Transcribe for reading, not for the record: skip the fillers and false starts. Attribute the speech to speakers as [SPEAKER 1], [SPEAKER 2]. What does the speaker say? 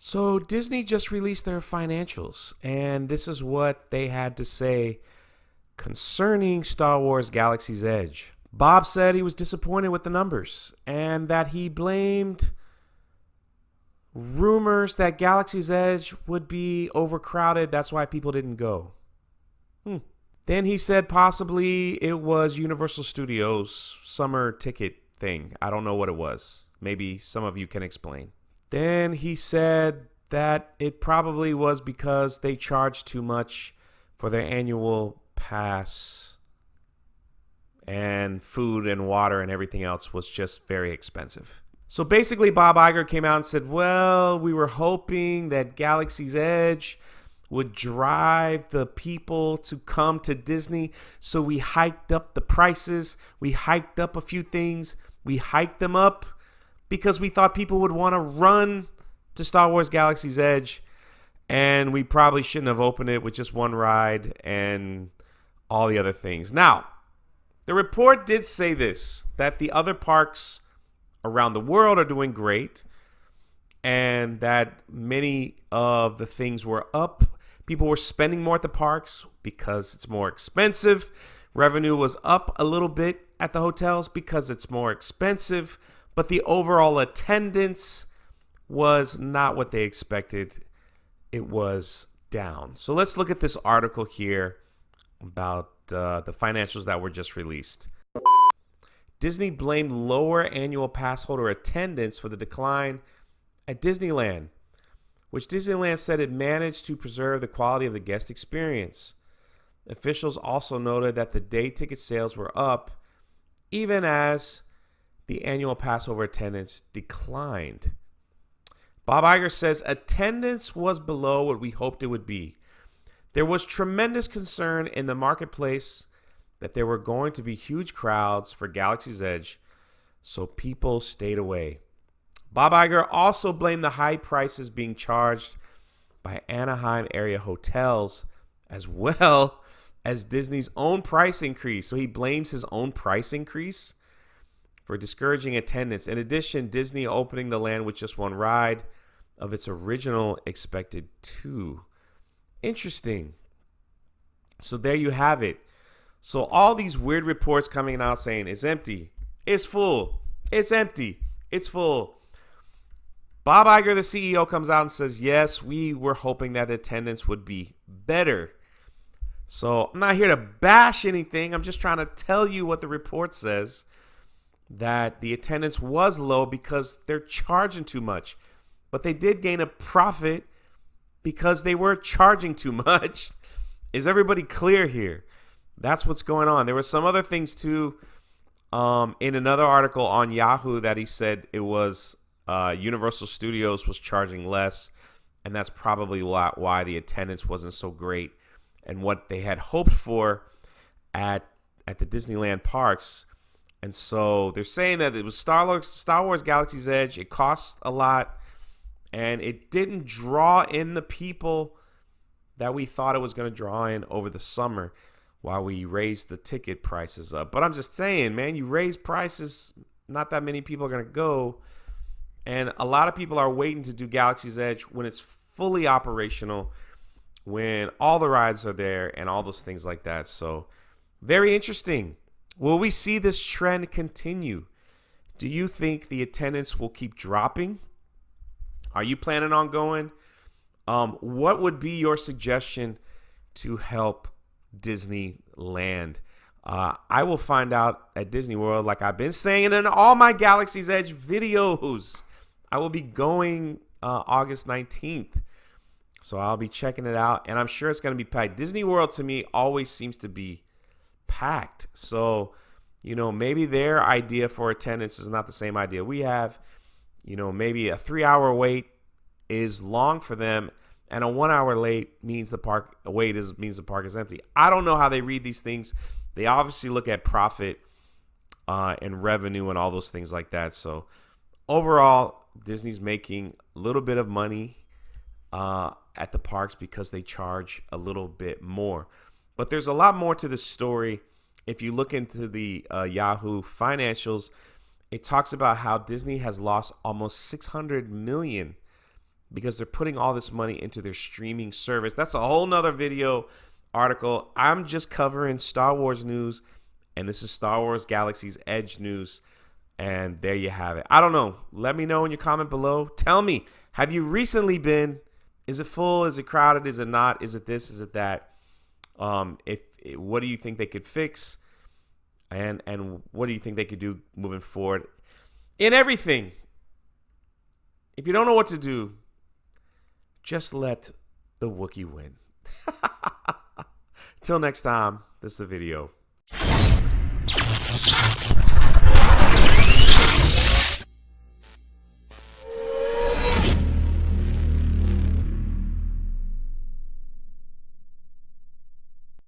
[SPEAKER 1] So Disney just released their financials, and this is what they had to say concerning Star Wars Galaxy's Edge. Bob said he was disappointed with the numbers and that he blamed rumors that Galaxy's Edge would be overcrowded. That's why people didn't go. Then he said possibly it was Universal Studios' summer ticket thing. I don't know what it was. Maybe some of you can explain. Then he said that it probably was because they charged too much for their annual pass, and food and water and everything else was just very expensive. So basically, Bob Iger came out and said, well, we were hoping that Galaxy's Edge would drive the people to come to Disney. So we hiked up the prices. We hiked up a few things. We hiked them up because we thought people would want to run to Star Wars Galaxy's Edge. And we probably shouldn't have opened it with just one ride and all the other things. Now, the report did say this, that the other parks around the world are doing great and that many of the things were up. People were spending more at the parks because it's more expensive. Revenue was up a little bit at the hotels because it's more expensive. But the overall attendance was not what they expected. It was down. So let's look at this article here about the financials that were just released. Disney blamed lower annual pass holder attendance for the decline at Disneyland, which Disneyland said it managed to preserve the quality of the guest experience. Officials also noted that the day ticket sales were up, even as the annual pass holder attendance declined. Bob Iger says attendance was below what we hoped it would be. There was tremendous concern in the marketplace that there were going to be huge crowds for Galaxy's Edge, so people stayed away. Bob Iger also blamed the high prices being charged by Anaheim area hotels as well as Disney's own price increase. So he blames his own price increase for discouraging attendance. In addition, Disney opening the land with just one ride of its original expected two. Interesting. So there you have it. So all these weird reports coming out saying it's empty, it's full, it's empty, it's full. Bob Iger, the CEO, comes out and says, yes, we were hoping that attendance would be better. So I'm not here to bash anything. I'm just trying to tell you what the report says, that the attendance was low because they're charging too much. But they did gain a profit because they were charging too much. Is everybody clear here? That's what's going on. There were some other things too in another article on Yahoo that he said it was Universal Studios was charging less, and that's probably why the attendance wasn't so great and what they had hoped for at the Disneyland parks. And so they're saying that it was Star Wars Galaxy's Edge. It cost a lot, and it didn't draw in the people that we thought it was going to draw in over the summer while we raised the ticket prices up. But I'm just saying, man, you raise prices, not that many people are going to go. And a lot of people are waiting to do Galaxy's Edge when it's fully operational, when all the rides are there and all those things like that. So very interesting. Will we see this trend continue? Do you think the attendance will keep dropping? Are you planning on going? What would be your suggestion to help Disneyland? I will find out at Disney World, like I've been saying in all my Galaxy's Edge videos. I will be going August 19th. So I'll be checking it out, and I'm sure it's going to be packed. Disney World, to me, always seems to be packed. So, maybe their idea for attendance is not the same idea we have. Maybe a 3-hour wait is long for them, and a 1-hour late means the park is empty. I don't know how they read these things. They obviously look at profit and revenue and all those things like that. So overall, Disney's making a little bit of money at the parks because they charge a little bit more. But there's a lot more to this story. If you look into the Yahoo financials, it talks about how Disney has lost almost $600 million because they're putting all this money into their streaming service. That's a whole nother video article. I'm just covering Star Wars news, and this is Star Wars Galaxy's Edge news. And there you have it. I don't know. Let me know in your comment below. Tell me, have you recently been? Is it full? Is it crowded? Is it not? Is it this? Is it that? What do you think they could fix? And what do you think they could do moving forward? In everything. If you don't know what to do, just let the Wookiee win. Till next time, this is the video.